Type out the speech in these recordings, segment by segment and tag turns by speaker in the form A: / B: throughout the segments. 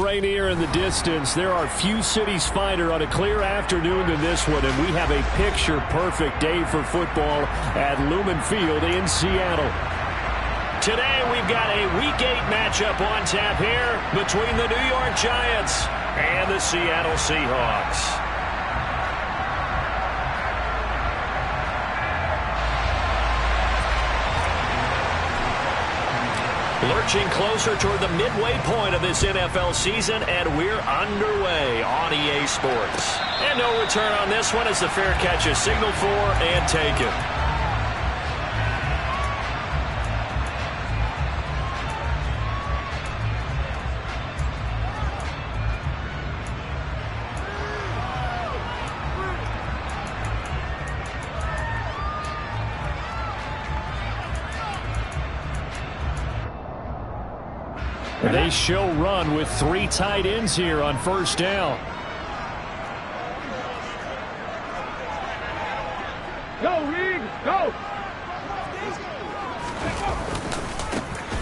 A: Rainier in the distance. There are few cities finer on a clear afternoon than this one, and we have a picture-perfect day for football at Lumen Field in Seattle. Today we've got a Week 8 matchup on tap here between the New York Giants and the Seattle Seahawks. Lurching closer toward the midway point of this NFL season, and we're underway on EA Sports. And no return on this one as the fair catch is signaled for and taken. They show run with 3 tight ends here on first down.
B: Go, Reed, go!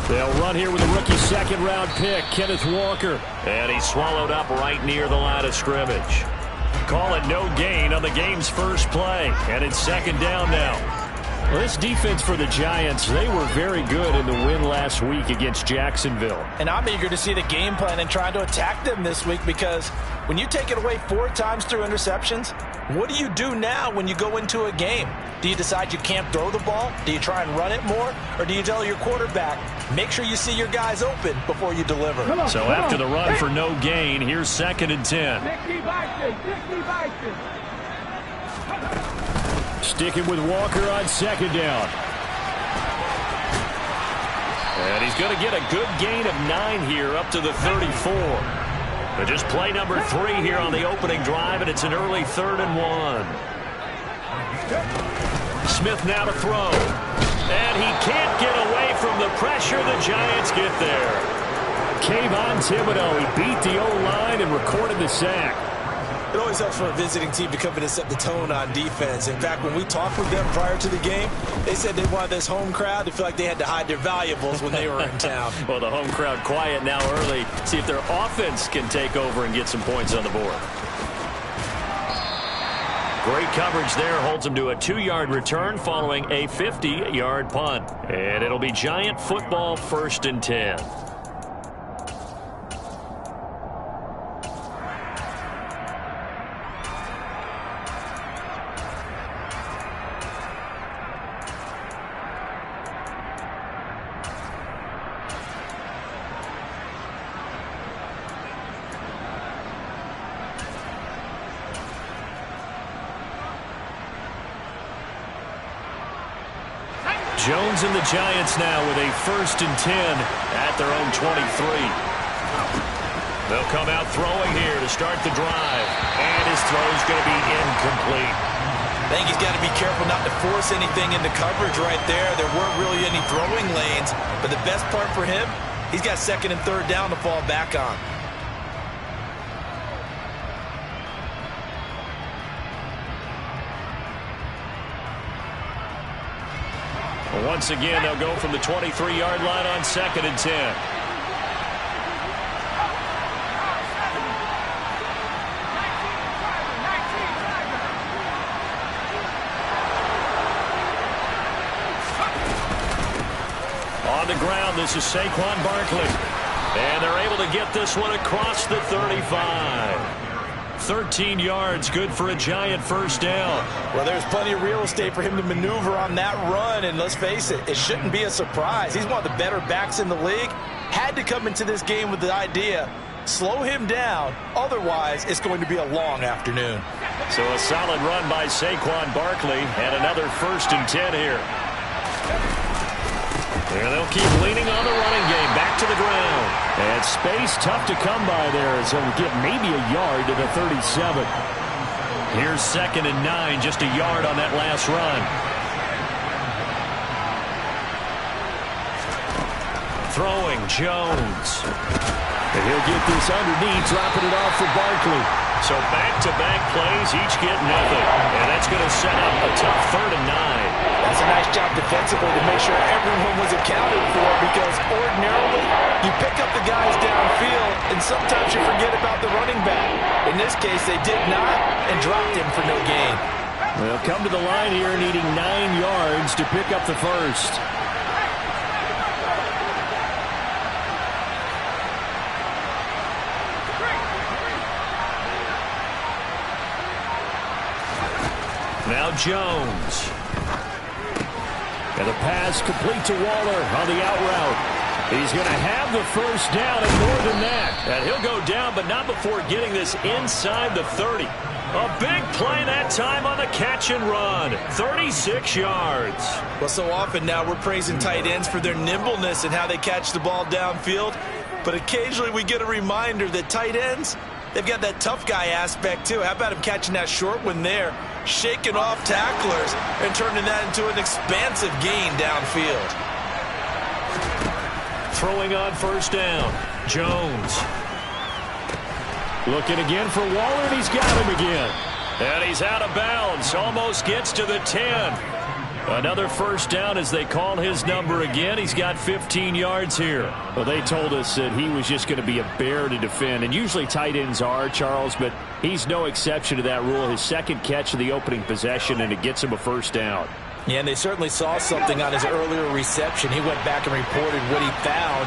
A: They'll run here with a rookie second-round pick, Kenneth Walker. And he's swallowed up right near the line of scrimmage. Call it no gain on the game's first play. And it's second down now. Well, this defense for the Giants, they were very good in the win last week against Jacksonville.
C: And I'm eager to see the game plan and trying to attack them this week, because when you take it away 4 times through interceptions, what do you do now when you go into a game? Do you decide you can't throw the ball? Do you try and run it more? Or do you tell your quarterback, make sure you see your guys open before you deliver?
A: So after the run for no gain, here's 2nd and 10. Sticking with Walker on second down. And he's going to get a good gain of 9 here up to the 34. But just play number 3 here on the opening drive, and it's an early 3rd and 1. Smith now to throw. And he can't get away from the pressure. The Giants get there. Kayvon Thibodeau, he beat the O-line and recorded the sack.
C: It always helps for a visiting team to come in and set the tone on defense. In fact, when we talked with them prior to the game, they said they wanted this home crowd to feel like they had to hide their valuables when they were in town.
A: Well, the home crowd quiet now early. See if their offense can take over and get some points on the board. Great coverage there. Holds them to a 2-yard return following a 50-yard punt. And it'll be Giant football, 1st and 10. Jones and the Giants now with a 1st and 10 at their own 23. They'll come out throwing here to start the drive. And his throw's going to be incomplete.
C: I think he's got to be careful not to force anything into coverage right there. There weren't really any throwing lanes. But the best part for him, he's got 2nd and 3rd down to fall back on.
A: Once again, they'll go from the 23-yard line on 2nd and 10. On the ground, this is Saquon Barkley. And they're able to get this one across the 35. 13 yards, good for a Giant 1st down.
C: Well, there's plenty of real estate for him to maneuver on that run, and let's face it, it shouldn't be a surprise. He's one of the better backs in the league. Had to come into this game with the idea, slow him down, otherwise it's going to be a long afternoon.
A: So a solid run by Saquon Barkley, and another 1st and 10 here. And they'll keep leaning on the running game, back to the ground. And space tough to come by there, so we'll get maybe a yard to the 37. Here's 2nd and 9, just a yard on that last run. Throwing, Jones. And he'll get this underneath, dropping it off for Barkley. So back-to-back plays, each get nothing. And that's going to set up a tough 3rd and 9.
C: That's a nice job defensively to make sure everyone was accounted for, because ordinarily you pick up the guys downfield and sometimes you forget about the running back. In this case, they did not and dropped him for no gain.
A: They'll come to the line here needing 9 yards to pick up the first. Now Jones. And the pass complete to Waller on the out route. He's going to have the first down and more than that. And he'll go down, but not before getting this inside the 30. A big play that time on the catch and run. 36 yards.
C: Well, so often now we're praising tight ends for their nimbleness and how they catch the ball downfield. But occasionally we get a reminder that tight ends, they've got that tough guy aspect too. How about him catching that short one there, shaking off tacklers, and turning that into an expansive gain downfield.
A: Throwing on first down, Jones. Looking again for Waller, and he's got him again. And he's out of bounds, almost gets to the 10. Another first down as they call his number again. He's got 15 yards here. Well, they told us that he was just going to be a bear to defend, and usually tight ends are, Charles, but he's no exception to that rule. His second catch of the opening possession, and it gets him a first down.
C: Yeah, and they certainly saw something on his earlier reception. He went back and reported what he found.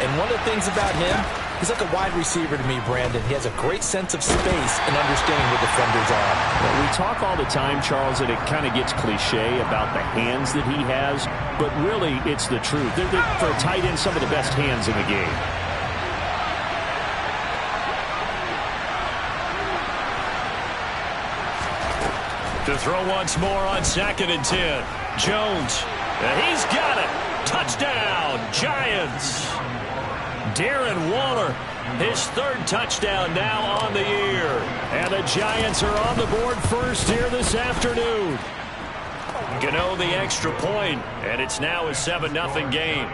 C: And one of the things about him, he's like a wide receiver to me, Brandon. He has a great sense of space and understanding what defenders are.
A: Well, we talk all the time, Charles, and it kind of gets cliche about the hands that he has, but really it's the truth. They're for a tight end, some of the best hands in the game. To throw once more on 2nd and 10. Jones, and he's got it. Touchdown, Giants. Darren Waller, his third touchdown now on the year. And the Giants are on the board first here this afternoon. Gano the extra point, and it's now a 7-0 game.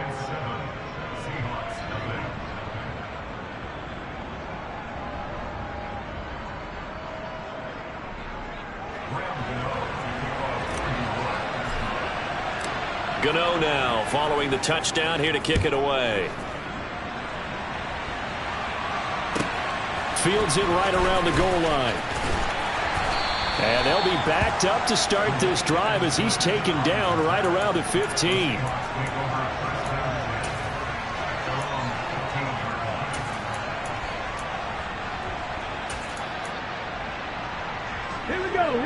A: Gano now following the touchdown here to kick it away. Fields it right around the goal line. And they'll be backed up to start this drive as he's taken down right around the 15.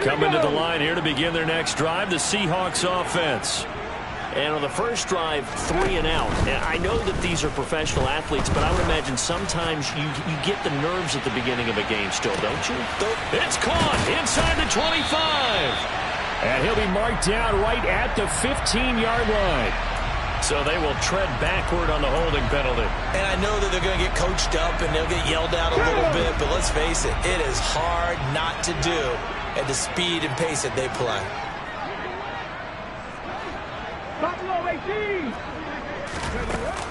A: Coming to the line here to begin their next drive, the Seahawks offense. And on the first drive, 3 and out. And I know that these are professional athletes, but I would imagine sometimes you get the nerves at the beginning of a game still, don't you? It's caught inside the 25. And he'll be marked down right at the 15-yard line. So they will tread backward on the holding penalty.
C: And I know that they're going to get coached up and they'll get yelled at a little bit, but let's face it, it is hard not to do at the speed and pace that they play.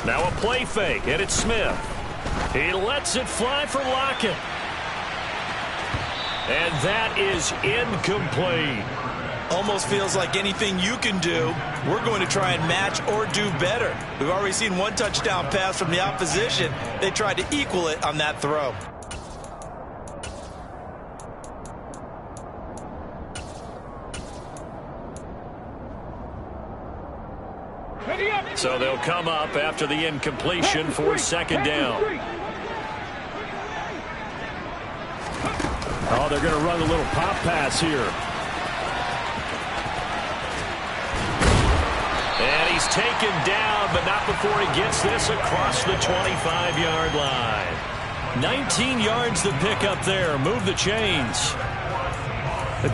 A: Now a play fake, and it's Smith. He lets it fly for Lockett. And that is incomplete.
C: Almost feels like anything you can do, we're going to try and match or do better. We've already seen one touchdown pass from the opposition. They tried to equal it on that throw.
A: So they'll come up after the incompletion for 2nd down. Oh, they're going to run a little pop pass here. And he's taken down, but not before he gets this across the 25-yard line. 19 yards to pick up there. Move the chains.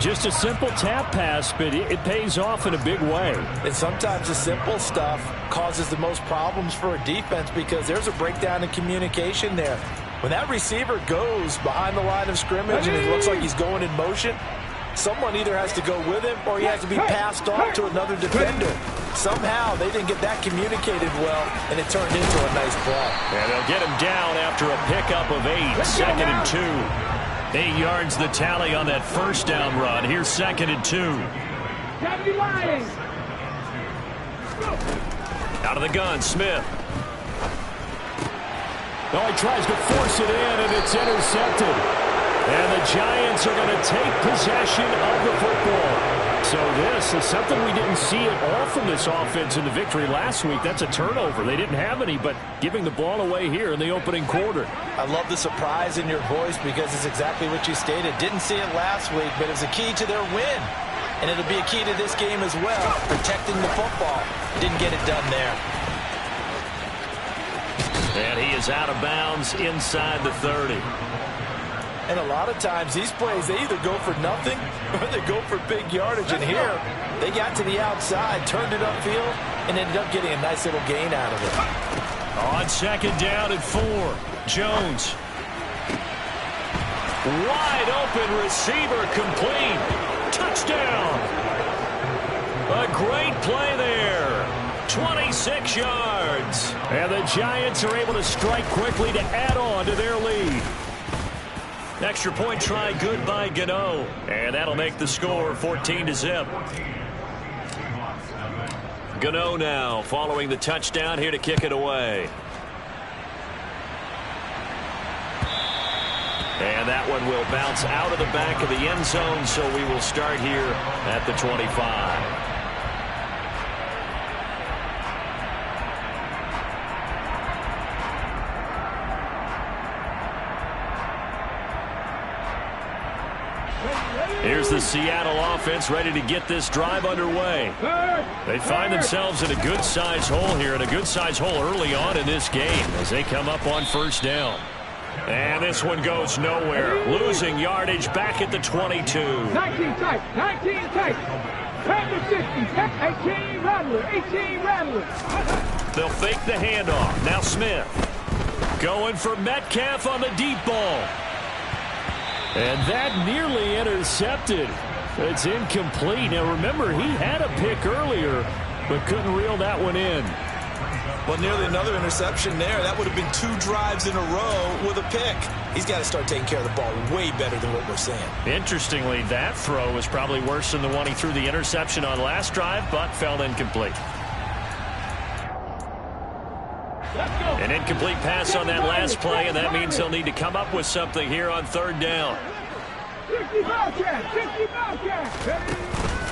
A: Just a simple tap pass, but it pays off in a big way.
C: And sometimes the simple stuff causes the most problems for a defense because there's a breakdown in communication there. When that receiver goes behind the line of scrimmage and it looks like he's going in motion, someone either has to go with him or he has to be passed off to another defender. Somehow they didn't get that communicated well, and it turned into a nice play.
A: And they'll get him down after a pickup of 8, 2nd and 2. 8 yards the tally on that first down run. Here's 2nd and 2. Out of the gun, Smith. Oh, he tries to force it in, and it's intercepted. And the Giants are going to take possession of the football. So this is something we didn't see at all from this offense in the victory last week. That's a turnover. They didn't have any, but giving the ball away here in the opening quarter.
C: I love the surprise in your voice because it's exactly what you stated. Didn't see it last week, but it's a key to their win. And it'll be a key to this game as well, protecting the football. Didn't get it done there.
A: And he is out of bounds inside the 30.
C: And a lot of times these plays, they either go for nothing or they go for big yardage. And here, they got to the outside, turned it upfield, and ended up getting a nice little gain out of it.
A: On second down and 4, Jones. Wide open receiver complete. Touchdown. A great play there. 26 yards. And the Giants are able to strike quickly to add on to their lead. Extra point try good by Gano. And that'll make the score 14-0. Gano now following the touchdown here to kick it away. And that one will bounce out of the back of the end zone, so we will start here at the 25. Here's the Seattle offense ready to get this drive underway. They find themselves in a good-sized hole here, and a good-sized hole early on in this game as they come up on first down. And this one goes nowhere. Losing yardage back at the 22.
B: 19 tight, 19 tight. Rattler 60, 18 Rattler, 18 Rattler.
A: They'll fake the handoff. Now Smith. Going for Metcalf on the deep ball. And that nearly intercepted. It's incomplete. Now remember, he had a pick earlier, but couldn't reel that one in.
C: Well, nearly another interception there. That would have been 2 drives in a row with a pick. He's got to start taking care of the ball way better than what we're seeing. Interestingly, that throw was probably worse than the one he threw the interception on last drive, but fell incomplete. An incomplete pass on that last play, and that means they'll need to come up with something here on third down.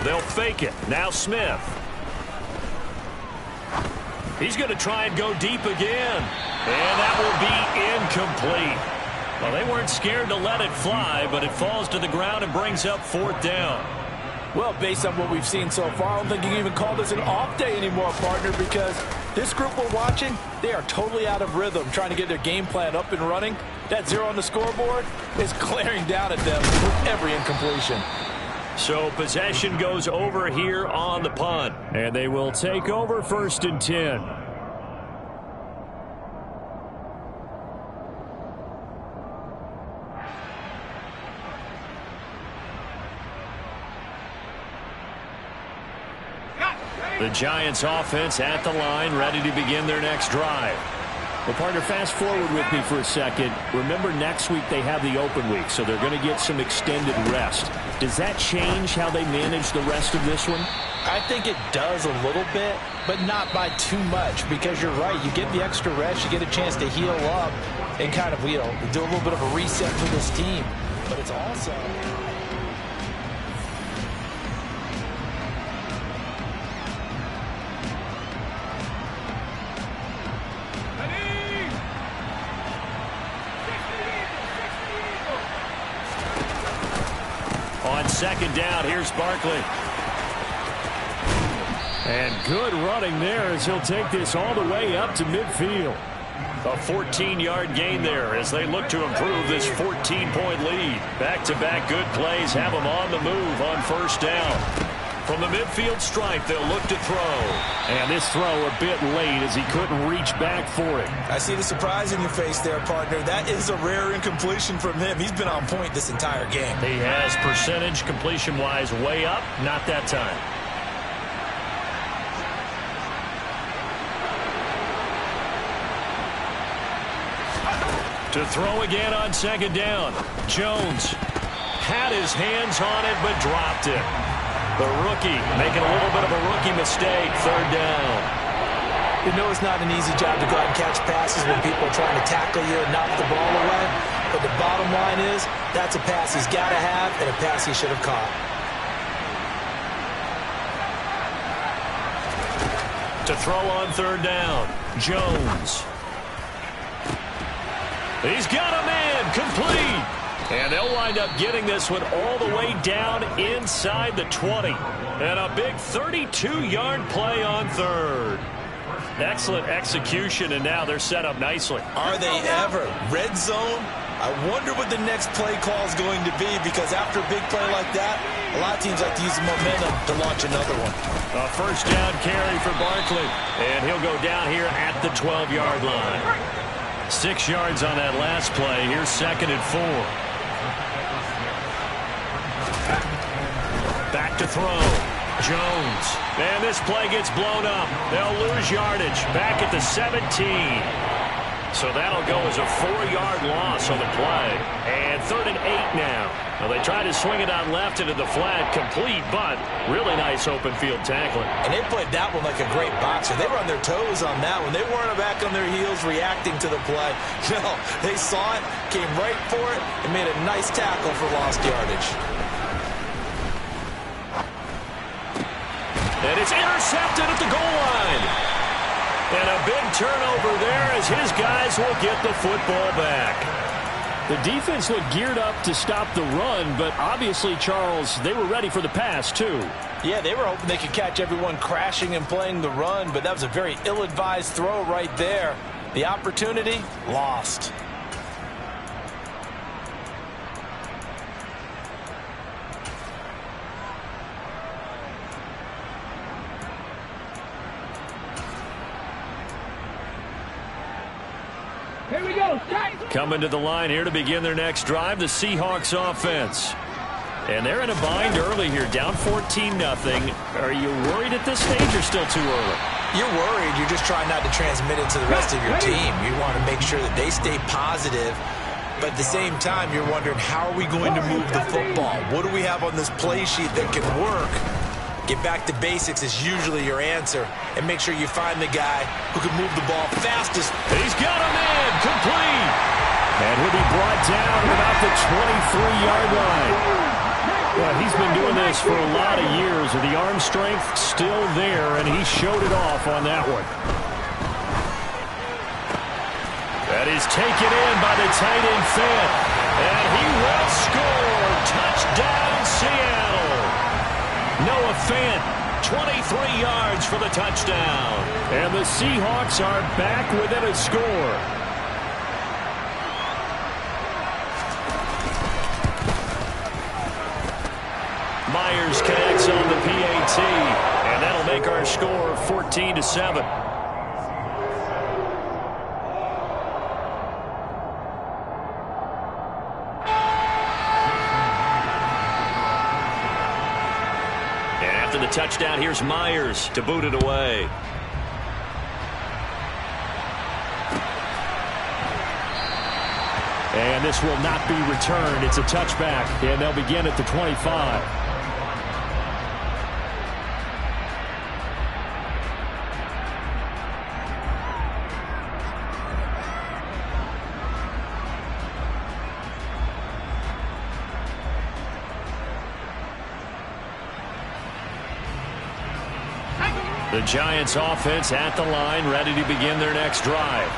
C: They'll fake it. Now Smith. He's going to try and go deep again. And that will be incomplete. Well, they weren't scared to let it fly, but it falls to the ground and brings up fourth down. Well, based on what we've seen so far, I don't think you can even call this an off day anymore, partner, because this group we're watching, they are totally out of rhythm, trying to get their game plan up and running. That 0 on the scoreboard is glaring down at them with every incompletion. So possession goes over here on the punt, and they will take over 1st and 10. The Giants offense at the line, ready to begin their next drive. Well, partner, fast forward with me for a second. Remember, next week they have the open week, so they're going to get some extended rest. Does that change how they manage the rest of this one? I think it does a little bit, but not by too much, because you're right. You get the extra rest, you get a chance to heal up and kind of, do a little bit of a reset for this team. But it's also... On second down, here's Barkley. And good running there as he'll take this all the way up to midfield. A 14-yard gain there as they look to improve this 14-point lead. Back-to-back good plays have them on the move on first down. From the midfield stripe, they'll look to throw. And this throw a bit late as he couldn't reach back for it. I see the surprise in your face there, partner. That is a rare incompletion from him. He's been on point this entire game. He has percentage completion-wise way up. Not that time. To throw again on second down. Jones had his hands on it but dropped it. The rookie making a little bit of a rookie mistake. Third down. You know it's not an easy job to go out and catch passes when people are trying to tackle you and knock the ball away. But the bottom line is, that's a pass he's got to have and a pass he should have caught.
A: To throw on third down, Jones. He's got a man, complete. And they'll wind up getting this one all the way down inside the 20. And a big 32-yard play on third. Excellent execution, and now they're set up nicely.
C: Are they ever? Red zone? I wonder what the next play call is going to be, because after a big play like that, a lot of teams like to use the momentum to launch another one.
A: A first down carry for Barkley, and he'll go down here at the 12-yard line. 6 yards on that last play. Here's 2nd and 4. Back to throw. Jones. And this play gets blown up. They'll lose yardage. Back at the 17. So that'll go as a 4-yard loss on the play. And 3rd and 8 now. Well, they tried to swing it out left into the flat, complete, but really nice open field tackling.
C: And they played that one like a great boxer. They were on their toes on that one. They weren't back on their heels reacting to the play. No, they saw it, came right for it, and made a nice tackle for lost yardage.
A: And it's intercepted at the goal line. And a big turnover there as his guys will get the football back. The defense looked geared up to stop the run, but obviously, Charles, they were ready for the pass, too.
C: Yeah, they were hoping they could catch everyone crashing and playing the run, but that was a very ill-advised throw right there. The opportunity, lost.
B: Here we go.
A: Coming to the line here to begin their next drive, the Seahawks offense. And they're in a bind early here, down 14-0. Are you worried at this stage or still too early?
C: You're worried. You're just trying not to transmit it to the rest of your team. You want to make sure that they stay positive. But at the same time, you're wondering, how are we going to move the football? What do we have on this play sheet that can work? Get back to basics is usually your answer. And make sure you find the guy who can move the ball fastest.
A: He's got a man, complete. And he'll be brought down at about the 23-yard line. Well, he's been doing this for a lot of years, and the arm strength still there, and he showed it off on that one. That is taken in by the tight end Fant. And he will score. Touchdown, Seattle. Noah Fant, 23 yards for the touchdown. And the Seahawks are back within a score. Myers connects on the PAT, and that'll make our score 14-7. And after the touchdown, here's Myers to boot it away. And this will not be returned. It's a touchback, and they'll begin at the 25. The Giants offense at the line, ready to begin their next drive.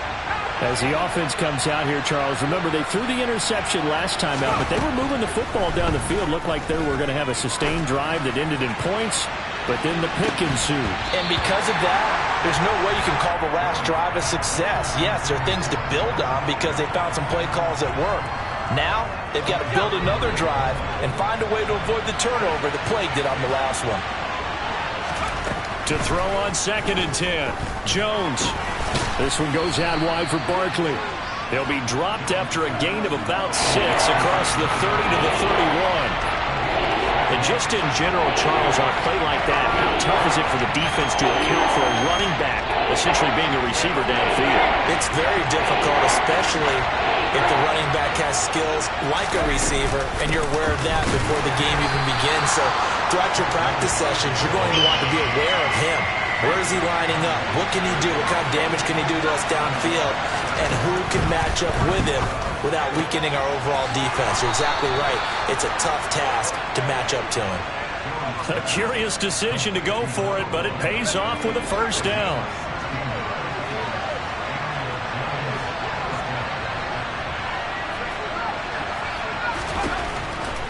A: As the offense comes out here, Charles, remember they threw the interception last time out, but they were moving the football down the field. Looked like they were going to have a sustained drive that ended in points, but then the pick ensued.
C: And because of that, there's no way you can call the last drive a success. Yes, there are things to build on because they found some play calls that work. Now, they've got to build another drive and find a way to avoid the turnover that plagued it on the last one.
A: To throw on 2nd and 10. Jones. This one goes out wide for Barkley. They'll be dropped after a gain of about 6 across the 30 to the 31. And just in general, Charles, on a play like that, how tough is it for the defense to account for a running back essentially being a receiver downfield?
C: It's very difficult, especially if the running back has skills like a receiver, and you're aware of that before the game even begins. So throughout your practice sessions, you're going to want to be aware of him. Where is he lining up? What can he do? What kind of damage can he do to us downfield? And who can match up with him without weakening our overall defense? You're exactly right. It's a tough task to match up to him.
A: A curious decision to go for it, but it pays off with a first down.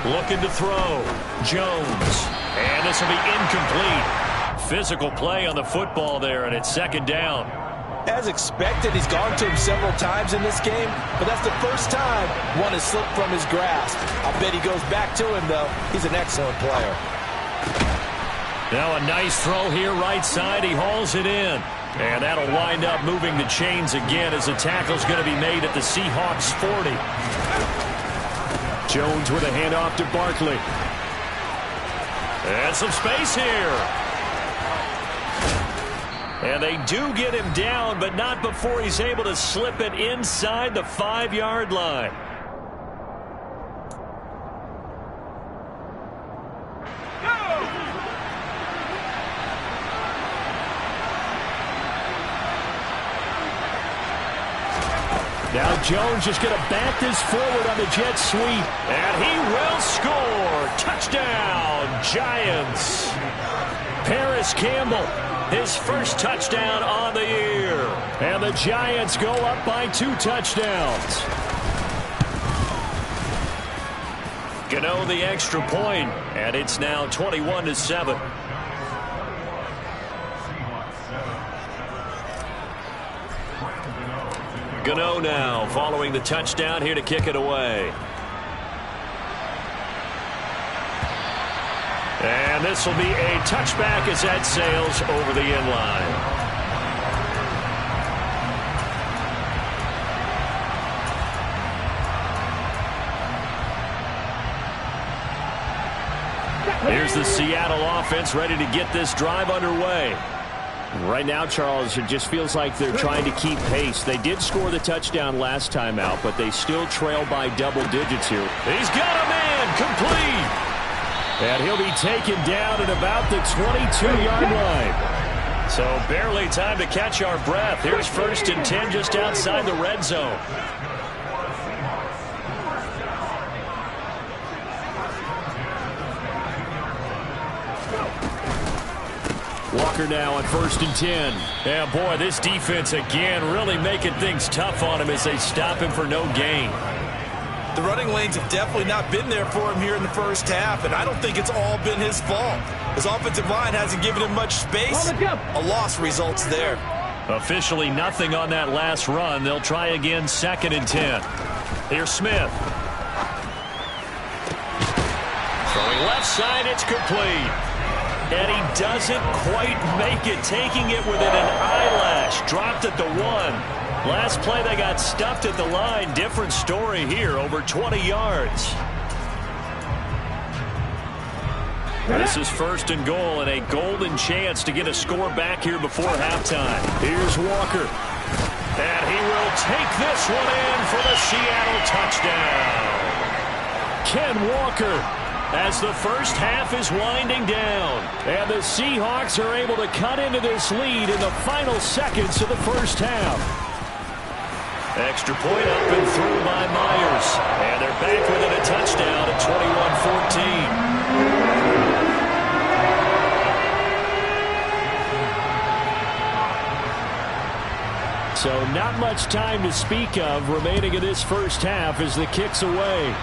A: Looking to throw. Jones. And this will be incomplete. Physical play on the football there, and it's second down.
C: As expected, he's gone to him several times in this game, but that's the first time one has slipped from his grasp. I'll bet he goes back to him, though. He's an excellent player.
A: Now a nice throw here right side. He hauls it in. And that'll wind up moving the chains again as the tackle's going to be made at the Seahawks 40. Jones with a handoff to Barkley. And some space here. And they do get him down, but not before he's able to slip it inside the 5-yard line. Now Jones just going to bat this forward on the jet sweep. And he will score. Touchdown, Giants. Paris Campbell, his first touchdown on the year. And the Giants go up by 2 touchdowns. Gano the extra point, and it's now 21-7. Gano now following the touchdown here to kick it away. And this will be a touchback as that sails over the end line. Here's the Seattle offense ready to get this drive underway. Right now, Charles, it just feels like they're trying to keep pace. They did score the touchdown last time out, but they still trail by double digits here. He's got a man complete. And he'll be taken down at about the 22-yard line. So barely time to catch our breath. Here's 1st and 10 just outside the red zone. Walker now on 1st and 10. Yeah, boy, this defense again really making things tough on him as they stop him for no gain.
C: The running lanes have definitely not been there for him here in the first half, and I don't think it's all been his fault. His offensive line hasn't given him much space. A loss results there.
A: Officially nothing on that last run. They'll try again 2nd and 10. Here's Smith. Throwing left side, it's complete. And he doesn't quite make it, taking it within an eyelash. Dropped at the 1. Last play, they got stuffed at the line. Different story here, over 20 yards. This is 1st and goal and a golden chance to get a score back here before halftime. Here's Walker. And he will take this one in for the Seattle touchdown. Ken Walker, as the first half is winding down. And the Seahawks are able to cut into this lead in the final seconds of the first half. Extra point up and through by Myers. And they're back within a touchdown at 21-14. So not much time to speak of remaining in this first half as the kick's away.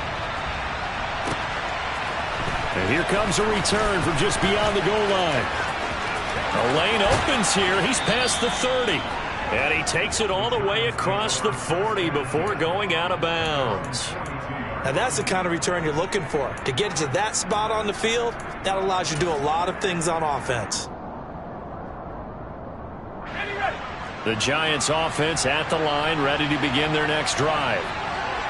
A: And here comes a return from just beyond the goal line. A lane opens here. He's past the 30. And he takes it all the way across the 40 before going out of bounds.
C: Now that's the kind of return you're looking for. To get to that spot on the field, that allows you to do a lot of things on offense.
A: The Giants offense at the line, ready to begin their next drive.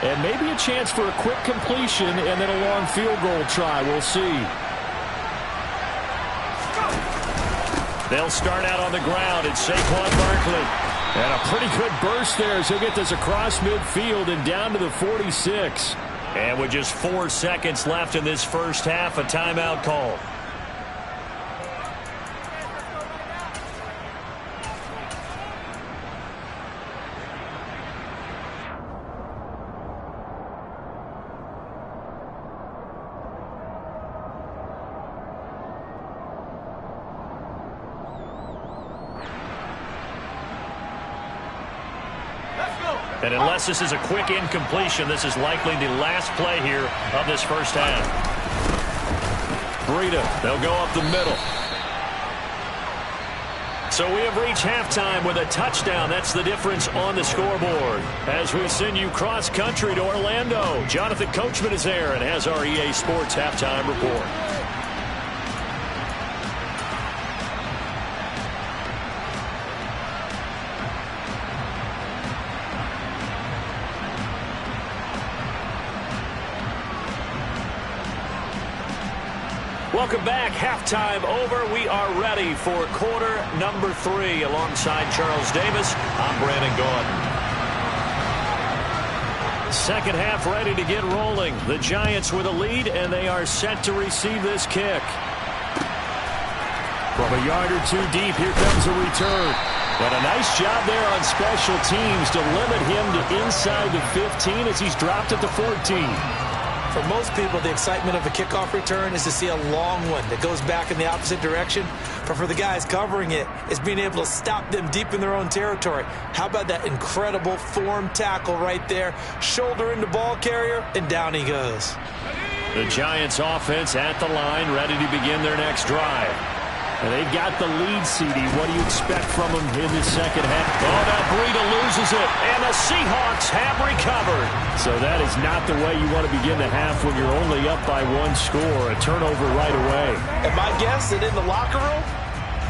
A: And maybe a chance for a quick completion and then a long field goal try. We'll see. They'll start out on the ground. It's Saquon Barkley. And a pretty good burst there as he'll get this across midfield and down to the 46. And with just 4 seconds left in this first half, a timeout call. And unless this is a quick incompletion, this is likely the last play here of this first half. Breida, they'll go up the middle. So we have reached halftime with a touchdown. That's the difference on the scoreboard. As we send you cross-country to Orlando, Jonathan Coachman is there and has our EA Sports halftime report. Welcome back. Halftime over. We are ready for quarter number 3. Alongside Charles Davis, I'm Brandon Gaudin. Second half ready to get rolling. The Giants with a lead, and they are set to receive this kick. From a yard or two deep, here comes a return. But a nice job there on special teams to limit him to inside the 15 as he's dropped at the 14.
C: For most people, the excitement of a kickoff return is to see a long one that goes back in the opposite direction. But for the guys covering it, it's being able to stop them deep in their own territory. How about that incredible form tackle right there? Shoulder into ball carrier, and down he goes.
A: The Giants offense at the line, ready to begin their next drive. And they've got the lead, CD. What do you expect from them in the second half? Oh, now Breida loses it, and the Seahawks have recovered. So that is not the way you want to begin the half when you're only up by 1 score. A turnover right away.
C: And my guess that in the locker room,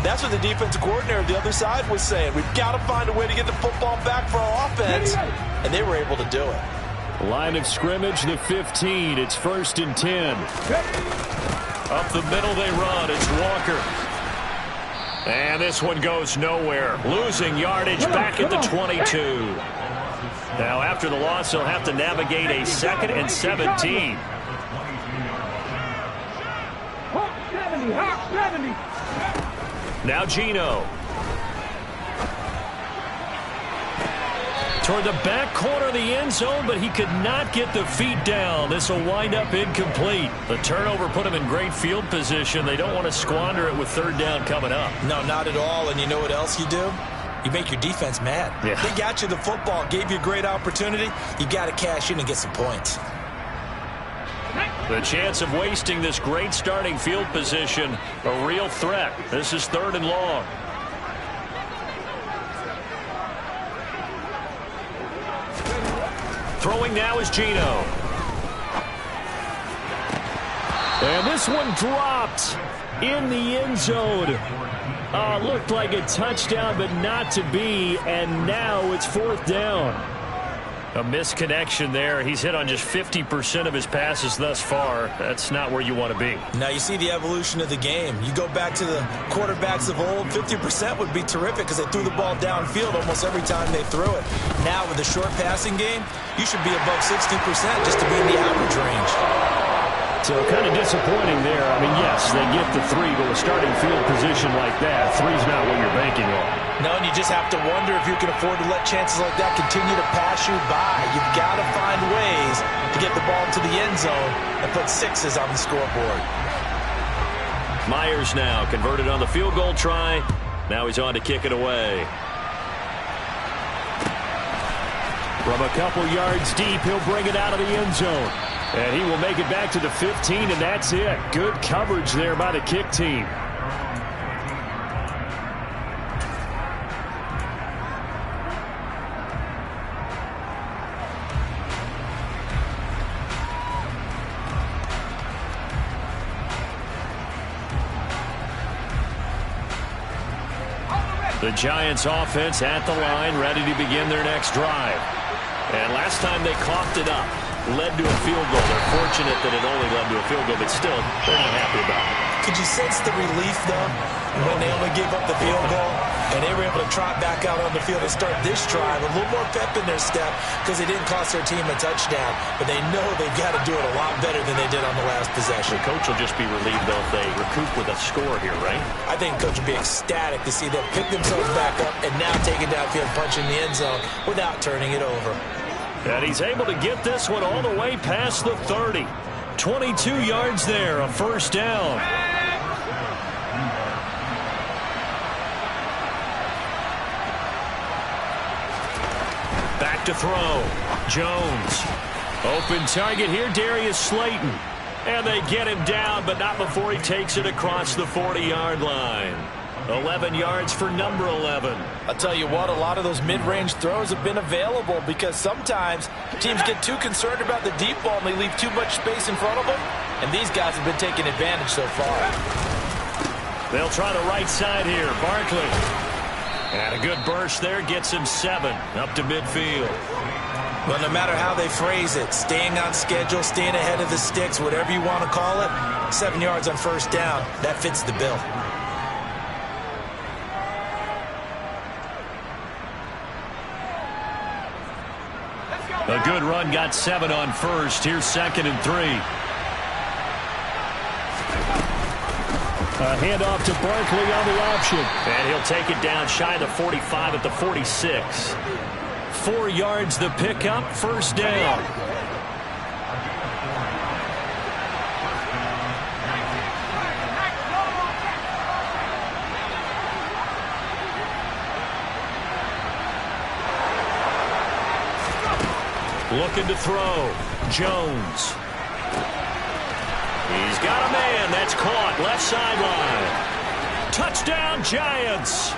C: that's what the defensive coordinator of the other side was saying. We've got to find a way to get the football back for our offense, and they were able to do it.
A: Line of scrimmage, the 15. It's 1st and 10. Up the middle they run. It's Walker. And this one goes nowhere. Losing yardage back at the 22. Now, after the loss, they'll have to navigate a 2nd and 17. Now Geno. Toward the back corner of the end zone, but he could not get the feet down. This will wind up incomplete. The turnover put him in great field position. They don't want to squander it with 3rd down coming up.
C: No, not at all. And you know what else you do? You make your defense mad.
A: Yeah.
C: They got you the football, gave you a great opportunity. You got to cash in and get some points.
A: The chance of wasting this great starting field position, a real threat. This is 3rd and long. Throwing now is Geno. And this one dropped in the end zone. Looked like a touchdown, but not to be. And now it's 4th down. A misconnection there. He's hit on just 50% of his passes thus far. That's not where you want to be.
C: Now you see the evolution of the game. You go back to the quarterbacks of old, 50% would be terrific because they threw the ball downfield almost every time they threw it. Now with the short passing game, you should be above 60% just to be in the average range.
A: So kind of disappointing there. I mean, yes, they get the 3, but with starting field position like that, 3's not what you're banking on.
C: No, and you just have to wonder if you can afford to let chances like that continue to pass you by. You've got to find ways to get the ball to the end zone and put 6s on the scoreboard.
A: Myers now converted on the field goal try. Now he's on to kick it away. From a couple yards deep, he'll bring it out of the end zone. And he will make it back to the 15, and that's it. Good coverage there by the kick team. The Giants offense at the line, ready to begin their next drive. And last time they coughed it up, led to a field goal. They're fortunate that it only led to a field goal, but still, they're not happy about it.
C: Could you sense the relief, though, when they only gave up the field goal and they were able to trot back out on the field and start this drive? A little more pep in their step because they didn't cost their team a touchdown, but they know they've got to do it a lot better than they did on the last possession.
A: The coach will just be relieved, though, if they recoup with a score here, right?
C: I think coach will be ecstatic to see them pick themselves back up and now take it downfield, punch in the end zone without turning it over.
A: And he's able to get this one all the way past the 30. 22 yards there, a 1st down. Back to throw. Jones. Open target here, Darius Slayton. And they get him down, but not before he takes it across the 40-yard line. 11 yards for number 11.
C: I'll tell you what, a lot of those mid-range throws have been available because sometimes teams get too concerned about the deep ball and they leave too much space in front of them. And these guys have been taking advantage so far.
A: They'll try the right side here. Barkley. And a good burst there gets him 7 up to midfield.
C: Well, no matter how they phrase it, staying on schedule, staying ahead of the sticks, whatever you want to call it, 7 yards on first down, that fits the bill.
A: A good run got 7 on first. Here's 2nd and 3. A handoff to Barkley on the option. And he'll take it down shy of the 45 at the 46. 4 yards the pickup, first down. Looking to throw. Jones. He's got a man. That's caught. Left sideline. Touchdown, Giants.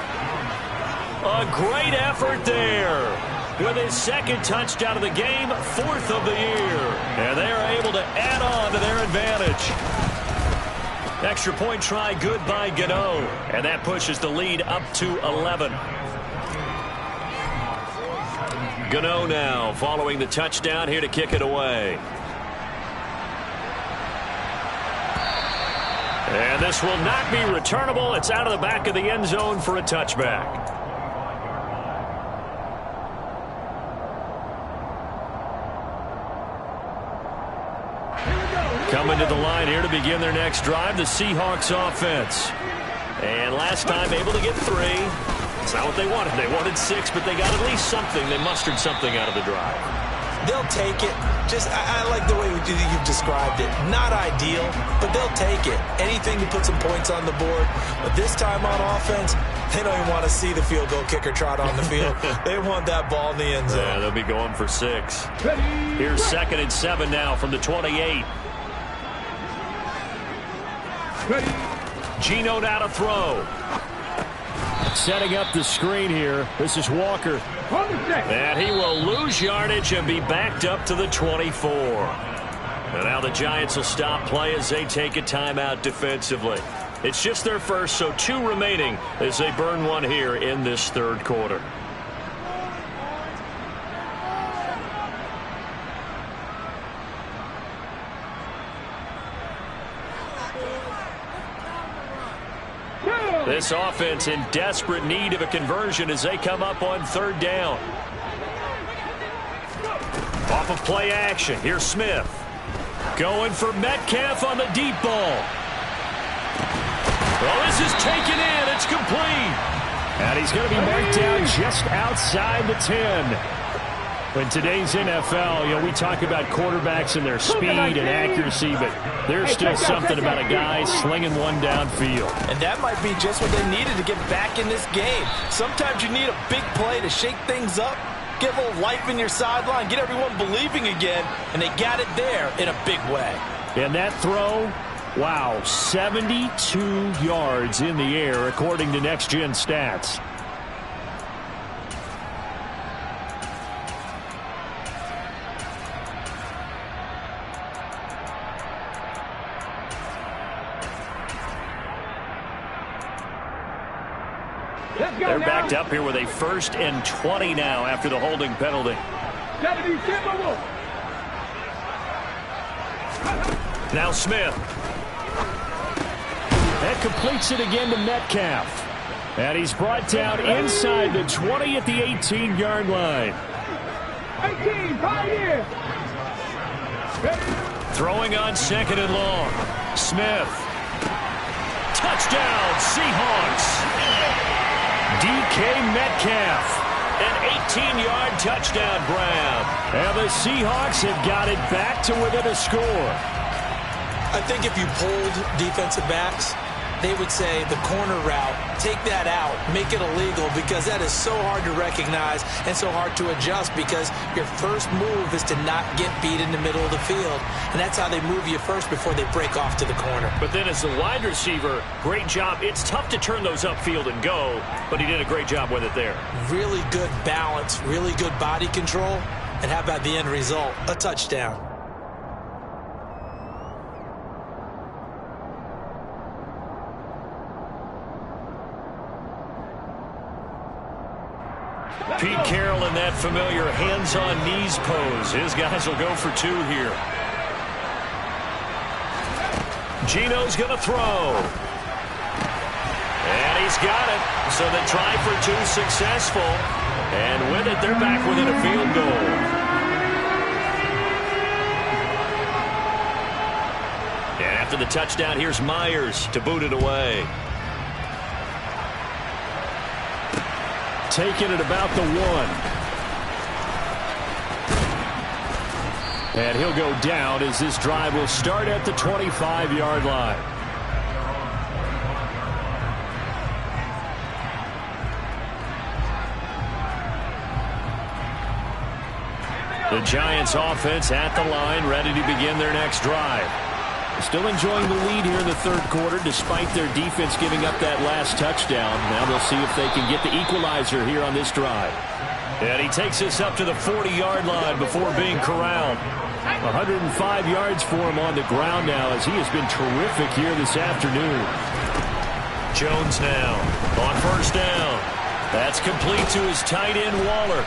A: A great effort there. With his 2nd touchdown of the game, 4th of the year. And they are able to add on to their advantage. Extra point try good by Gano. And that pushes the lead up to 11. Gano now following the touchdown here to kick it away. And this will not be returnable. It's out of the back of the end zone for a touchback. Coming to the line here to begin their next drive, the Seahawks offense. And last time able to get 3. It's not what they wanted. They wanted 6, but they got at least something. They mustered something out of the drive.
C: They'll take it. I like the way you've described it. Not ideal, but they'll take it. Anything to put some points on the board. But this time on offense, they don't even want to see the field goal kicker trot on the field. They want that ball in the end zone.
A: Yeah, they'll be going for 6. Here's 2nd and 7 now from the 28. Geno now to throw. Setting up the screen here. This is Walker. And he will lose yardage and be backed up to the 24. And now the Giants will stop play as they take a timeout defensively. It's just their first, so 2 remaining as they burn 1 here in this 3rd quarter. This offense in desperate need of a conversion as they come up on 3rd down. Off of play action. Here's Smith. Going for Metcalf on the deep ball. Well, this is taken in. It's complete. And he's going to be marked down just outside the 10. In today's NFL, we talk about quarterbacks and their speed and accuracy, but there's still something about a guy slinging one downfield.
C: And that might be just what they needed to get back in this game. Sometimes you need a big play to shake things up, get a little life in your sideline, get everyone believing again, and they got it there in a big way.
A: And that throw, wow, 72 yards in the air, according to Next Gen Stats. They're backed up here with a 1st and 20 now after the holding penalty. Now Smith. That completes it again to Metcalf. And he's brought down inside the 20 at the 18-yard line.
B: 18, pioneer.
A: Throwing on 2nd and long. Smith. Touchdown, Seahawks. DK Metcalf, an 18-yard touchdown grab. And the Seahawks have got it back to within a score.
C: I think if you pulled defensive backs, they would say the corner route, take that out, make it illegal, because that is so hard to recognize and so hard to adjust, because your first move is to not get beat in the middle of the field. And that's how they move you first before they break off to the corner.
A: But then as the wide receiver, great job. It's tough to turn those upfield and go, but he did a great job with it there.
C: Really good balance, really good body control, and how about the end result? A touchdown.
A: Pete Carroll in that familiar hands-on-knees pose. His guys will go for 2 here. Gino's going to throw. And he's got it. So the try for 2 successful. And with it, they're back within a field goal. And after the touchdown, here's Myers to boot it away. Taking it about the 1. And he'll go down as this drive will start at the 25-yard line. The Giants offense at the line, ready to begin their next drive. Still enjoying the lead here in the third quarter, despite their defense giving up that last touchdown. Now they'll see if they can get the equalizer here on this drive. And he takes us up to the 40-yard line before being corralled. 105 yards for him on the ground now, as he has been terrific here this afternoon. Jones now on first down. That's complete to his tight end, Waller.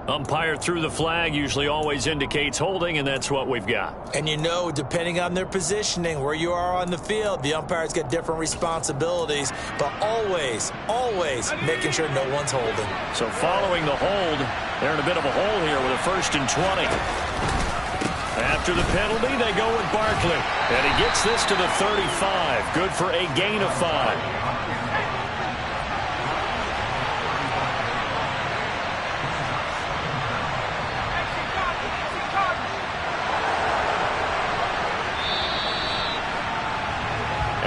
A: Umpire threw the flag, usually always indicates holding, and that's what we've got.
C: And you know, depending on their positioning, where you are on the field, the umpire's got different responsibilities, but always, always making sure no one's holding.
A: So following the hold, they're in a bit of a hole here with a 1st and 20. After the penalty, they go with Barkley. And he gets this to the 35. Good for a gain of 5.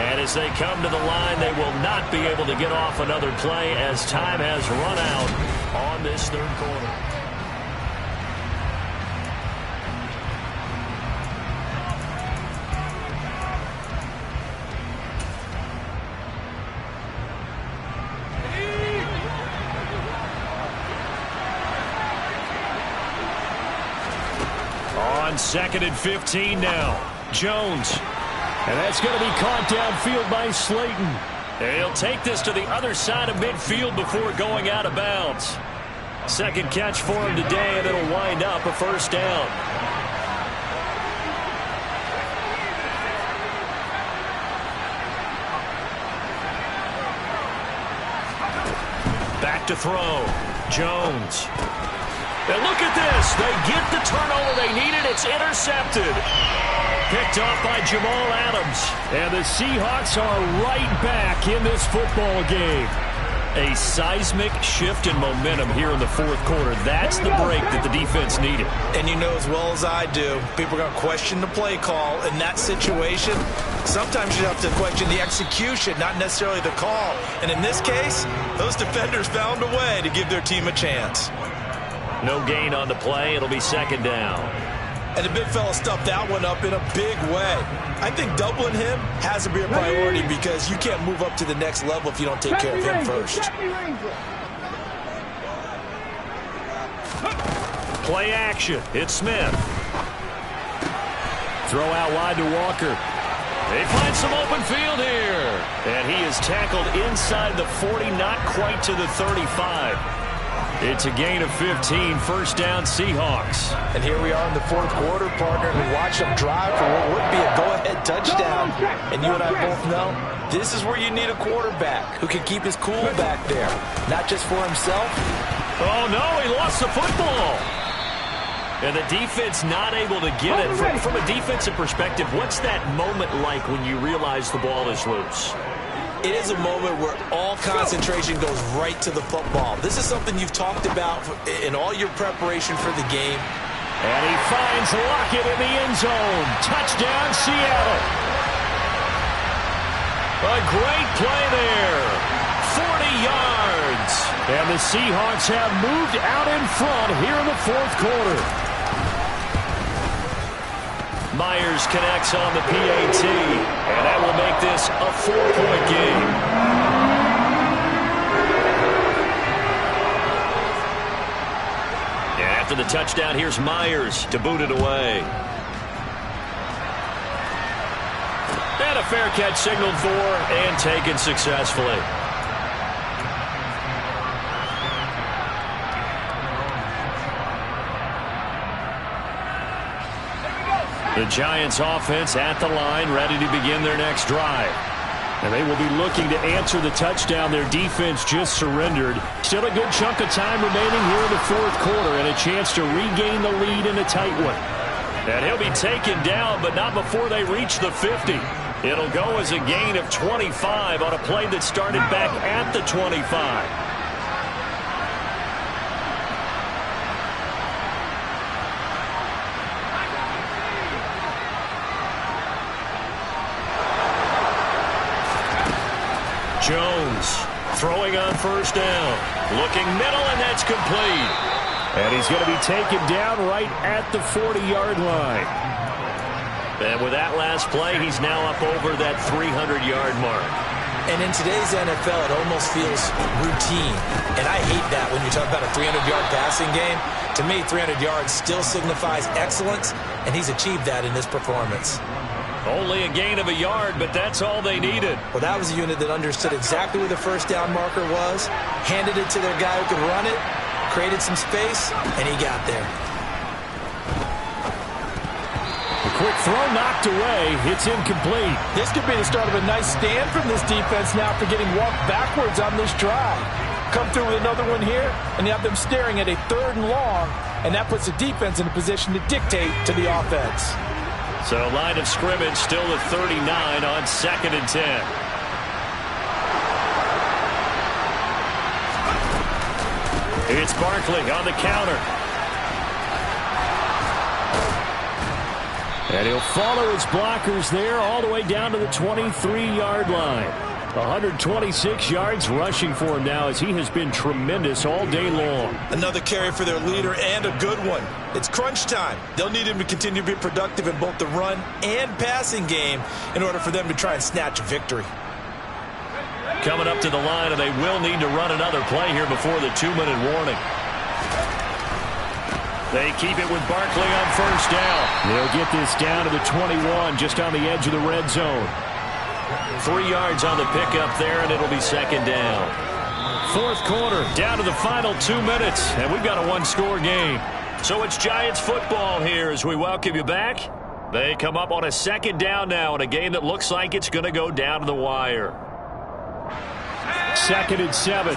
A: And as they come to the line, they will not be able to get off another play as time has run out on this third quarter. On 2nd and 15 now, Jones. And that's going to be caught downfield by Slayton. And he'll take this to the other side of midfield before going out of bounds. Second catch for him today, and it'll wind up a 1st down. Back to throw. Jones. And look at this. They get the turnover they needed. It's intercepted. Picked off by Jamal Adams. And the Seahawks are right back in this football game. A seismic shift in momentum here in the fourth quarter. That's the break that the defense needed. And you know as well as I do, people are going to question the play call in that situation. Sometimes you have to question the execution, not necessarily the call. And in this case, those defenders found a way to give their team a chance. No gain on the play. It'll be 2nd down. And the big fella stuffed that one up in a big way. I think doubling him has to be a priority because you can't move up to the next level if you don't take care of him first. Play action. It's Smith. Throw out wide to Walker. They find some open field here. And he is tackled inside the 40, not quite to the 35. It's a gain of 15, 1st down Seahawks. And here we are in the fourth quarter, partner, and watch them drive for what would be a go-ahead touchdown. And you and I both know this is where you need a quarterback who can keep his cool back there, not just for himself. Oh, no, he lost the football. And the defense not able to get it. From a defensive perspective, what's that moment like when you realize the ball is loose? It is a moment where all concentration goes right to the football. This is something you've talked about in all your preparation for the game. And he finds Lockett in the end zone. Touchdown, Seattle. A great play there. 40 yards. And the Seahawks have moved out in front here in the fourth quarter. Myers connects on the PAT. And that will make this a 4-point game. After the touchdown, here's Myers to boot it away. And a fair catch signaled for and taken successfully. The Giants offense at the line, ready to begin their next drive. And they will be looking to answer the touchdown their defense just surrendered. Still a good chunk of time remaining here in the fourth quarter and a chance to regain the lead in a tight one. And he'll be taken down, but not before they reach the 50. It'll go as a gain of 25 on a play that started back at the 25. Jones throwing on first down. Looking middle, and that's complete. And he's going to be taken down right at the 40-yard line. And with that last play, he's now up over that 300-yard mark.
C: And in today's NFL, it almost feels routine. And I hate that when you talk about a 300-yard passing game. To me, 300 yards still signifies excellence, and he's achieved that in this performance.
A: Only a gain of a yard, but that's all they needed.
C: Well, that was a unit that understood exactly where the first down marker was, handed it to their guy who could run it, created some space, and he got there.
A: The quick throw knocked away. It's incomplete.
D: This could be the start of a nice stand from this defense now for getting walked backwards on this drive. Come through with another one here, and you have them staring at a 3rd and long, and that puts the defense in a position to dictate to the offense.
A: So line of scrimmage still at 39 on 2nd and 10. It's Barkley on the counter. And he'll follow his blockers there all the way down to the 23-yard line. 126 yards rushing for him now as he has been tremendous all day long.
C: Another carry for their leader and a good one. It's crunch time. They'll need him to continue to be productive in both the run and passing game in order for them to try and snatch a victory.
A: Coming up to the line, and they will need to run another play here before the 2-minute warning. They keep it with Barkley on first down. They'll get this down to the 21, just on the edge of the red zone. 3 yards on the pickup there, and it'll be 2nd down. Fourth quarter, down to the final 2 minutes, and we've got a one-score game. So it's Giants football here as we welcome you back. They come up on a 2nd down now in a game that looks like it's going to go down to the wire. 2nd and 7.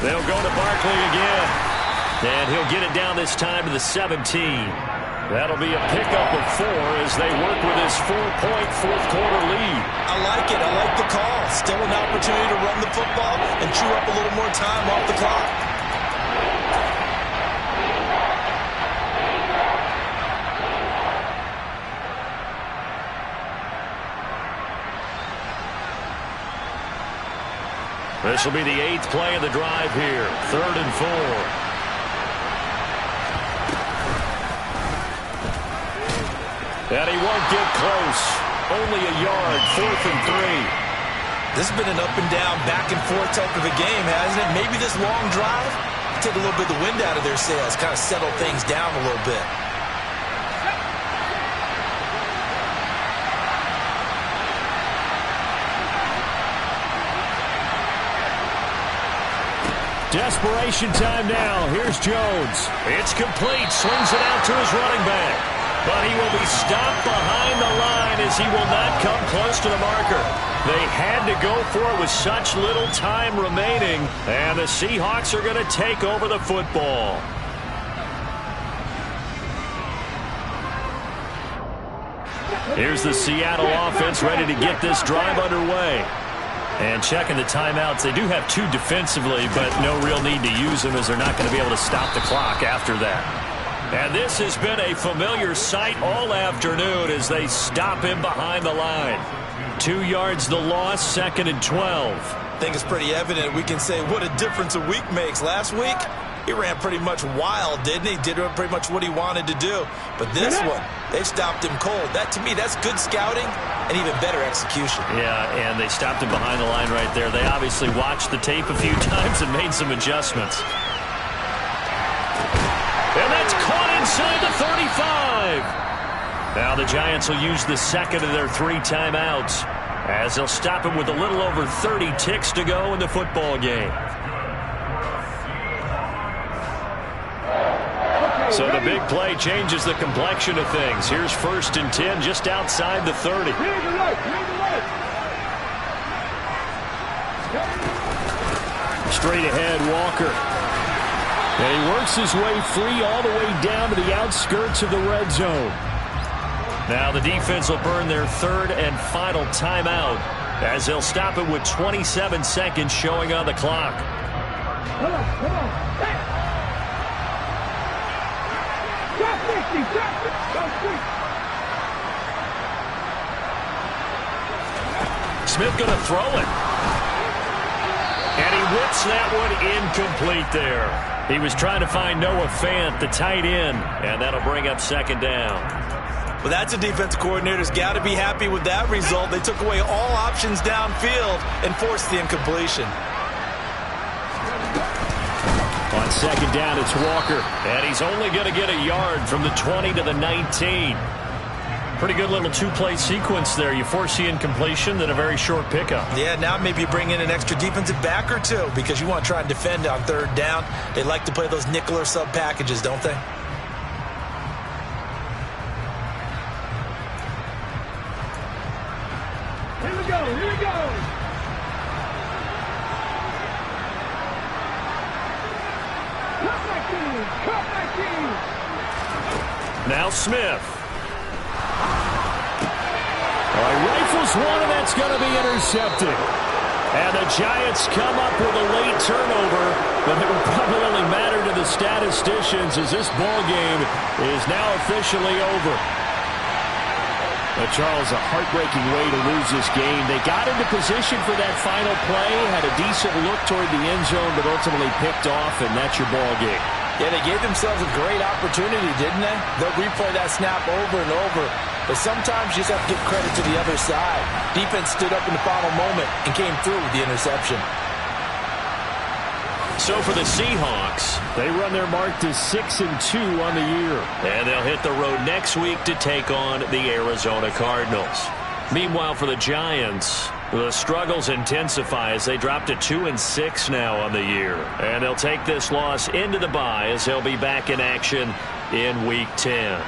A: They'll go to Barkley again. And he'll get it down this time to the 17. That'll be a pickup of 4 as they work with his 4-point fourth-quarter lead.
C: I like it. I like the call. Still an opportunity to run the football and chew up a little more time off the clock.
A: This will be the 8th play of the drive here. 3rd and 4. And he won't get close. Only a yard, 4th and 3.
C: This has been an up-and-down, back-and-forth type of a game, hasn't it? Maybe this long drive take a little bit of the wind out of their sails, kind of settle things down a little bit.
A: Desperation time now. Here's Jones. It's complete. Slings it out to his running back. But he will be stopped behind the line as he will not come close to the marker. They had to go for it with such little time remaining. And the Seahawks are going to take over the football. Here's the Seattle offense ready to get this drive underway. And checking the timeouts, they do have 2 defensively, but no real need to use them as they're not going to be able to stop the clock after that. And this has been a familiar sight all afternoon as they stop him behind the line. 2 yards the loss, 2nd and 12.
C: I think it's pretty evident. We can say what a difference a week makes. Last week, he ran pretty much wild, didn't he? Did pretty much what he wanted to do. But this one, they stopped him cold. That, to me, that's good scouting and even better execution.
A: Yeah, and they stopped him behind the line right there. They obviously watched the tape a few times and made some adjustments. And that's caught inside the 35. Now the Giants will use the second of their 3 timeouts as they'll stop him with a little over 30 ticks to go in the football game. So the big play changes the complexion of things. Here's 1st and 10 just outside the 30. Straight ahead, Walker. And he works his way free all the way down to the outskirts of the red zone. Now the defense will burn their 3rd and final timeout as they'll stop it with 27 seconds showing on the clock.
B: Come on. Hey.
A: Smith going to throw it. And he whips that one incomplete there. He was trying to find Noah Fant, the tight end, and that'll bring up 2nd down.
C: Well, that's a defensive coordinator's got to be happy with that result. They took away all options downfield and forced the incompletion.
A: On 2nd down, it's Walker, and he's only going to get a yard from the 20 to the 19. Pretty good little 2-play sequence there. You force the incompletion, then a very short pickup.
C: Yeah, now maybe you bring in an extra defensive back or 2 because you want to try and defend on 3rd down. They like to play those nickel or sub packages, don't they?
B: Here we go. Cut my team.
A: Now Smith. Rifles one, and that's going to be intercepted. And the Giants come up with a late turnover, but it will probably only matter to the statisticians as this ball game is now officially over. But Charles, a heartbreaking way to lose this game. They got into position for that final play, had a decent look toward the end zone, but ultimately picked off, and that's your ball game.
C: Yeah, they gave themselves a great opportunity, didn't they? They'll replay that snap over and over. But sometimes you just have to give credit to the other side. Defense stood up in the final moment and came through with the interception.
A: So for the Seahawks, they run their mark to 6-2 on the year. And they'll hit the road next week to take on the Arizona Cardinals. Meanwhile, for the Giants, the struggles intensify as they drop to 2-6 now on the year. And they'll take this loss into the bye as they'll be back in action in Week 10.